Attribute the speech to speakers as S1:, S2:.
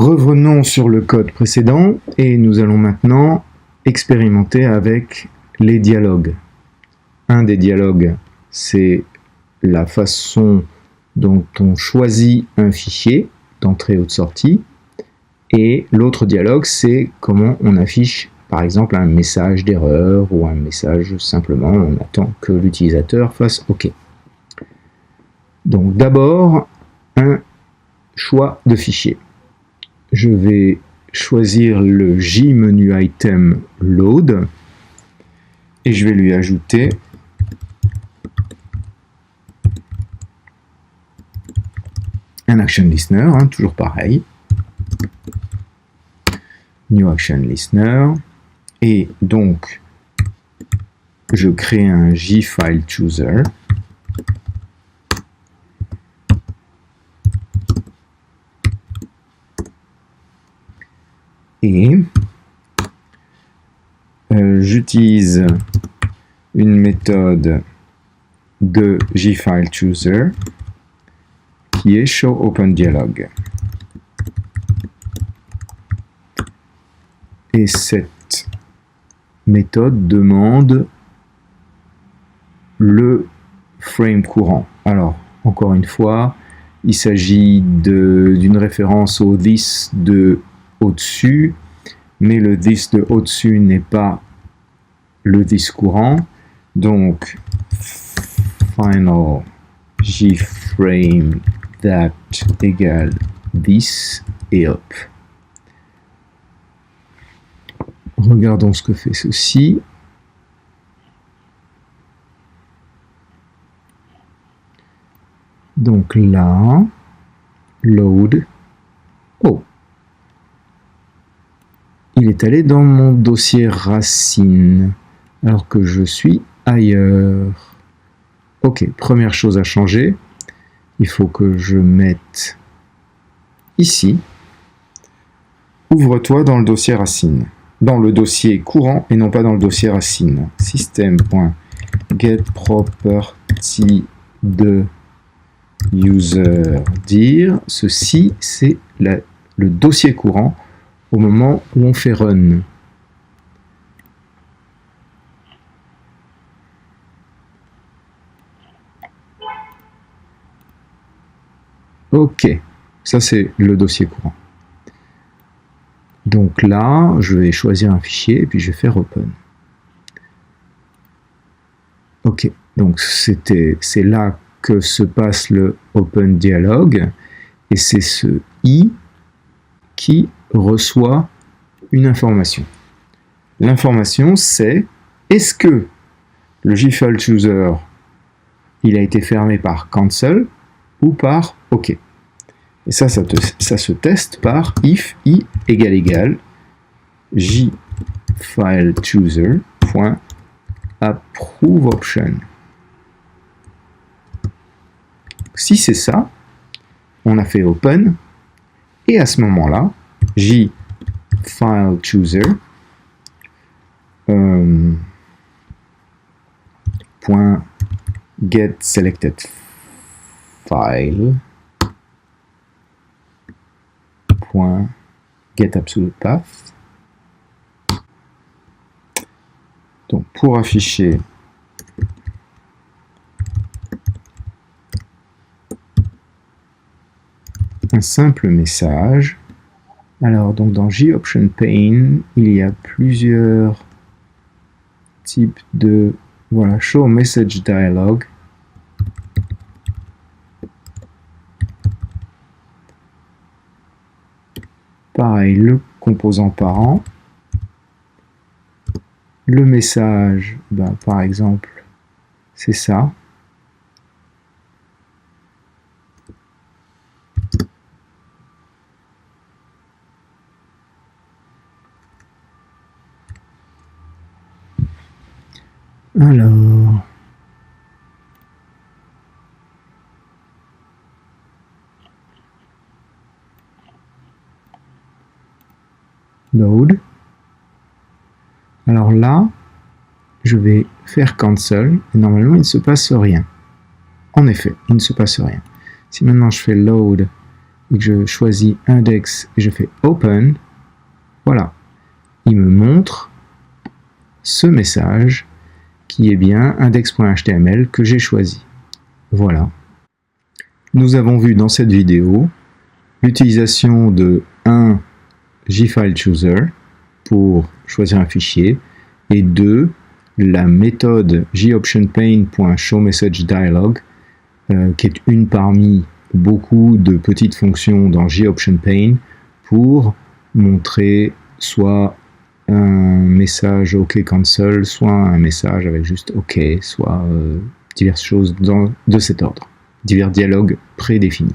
S1: Revenons sur le code précédent et nous allons maintenant expérimenter avec les dialogues. Un des dialogues, c'est la façon dont on choisit un fichier d'entrée ou de sortie. Et l'autre dialogue, c'est comment on affiche par exemple un message d'erreur ou un message simplement on attend que l'utilisateur fasse OK. Donc d'abord, un choix de fichier. Je vais choisir le J-menu item load et je vais lui ajouter un action listener, toujours pareil. New action listener. Et donc, je crée un J-file-chooser. Et j'utilise une méthode de J-file-chooser qui est showOpenDialog. Et cette méthode demande le frame courant. Alors, encore une fois, il s'agit d'une référence au this de au-dessus, mais le this de au-dessus n'est pas le this courant. Donc, final jframe that égale this et hop. Regardons ce que fait ceci. Donc là, load. Oh, il est allé dans mon dossier racine, alors que je suis ailleurs. Ok, première chose à changer, il faut que je mette ici. Ouvre-toi dans le dossier racine. Dans le dossier courant et non pas dans le dossier racine. System.getProperty de user dir. Ceci, c'est le dossier courant au moment où on fait run. Ok, ça c'est le dossier courant. Donc là, je vais choisir un fichier et puis je vais faire open. Ok, donc c'est là que se passe le open dialog et c'est ce i qui reçoit une information. L'information c'est est-ce que le jfile-chooser il a été fermé par cancel ou par OK. Et ça se teste par if i égale jfile-chooser.approveOption. Si c'est ça, on a fait open et à ce moment-là, jfile-chooser .getSelectedFile .getAbsolutePath. Donc pour afficher un simple message, alors donc dans JOptionPane, il y a plusieurs types de voilà, show message dialog. Pareil, le composant parent, le message, par exemple, c'est ça. Alors, load. Alors là, je vais faire cancel et normalement il ne se passe rien. En effet, il ne se passe rien. Si maintenant je fais load et que je choisis index et je fais open, voilà, il me montre ce message qui est bien index.html que j'ai choisi. Voilà. Nous avons vu dans cette vidéo l'utilisation de un JFileChooser pour choisir un fichier et 2 la méthode JOptionPane.ShowMessageDialog qui est une parmi beaucoup de petites fonctions dans JOptionPane pour montrer soit un message OK cancel, soit un message avec juste OK, soit diverses choses de cet ordre, divers dialogues prédéfinis.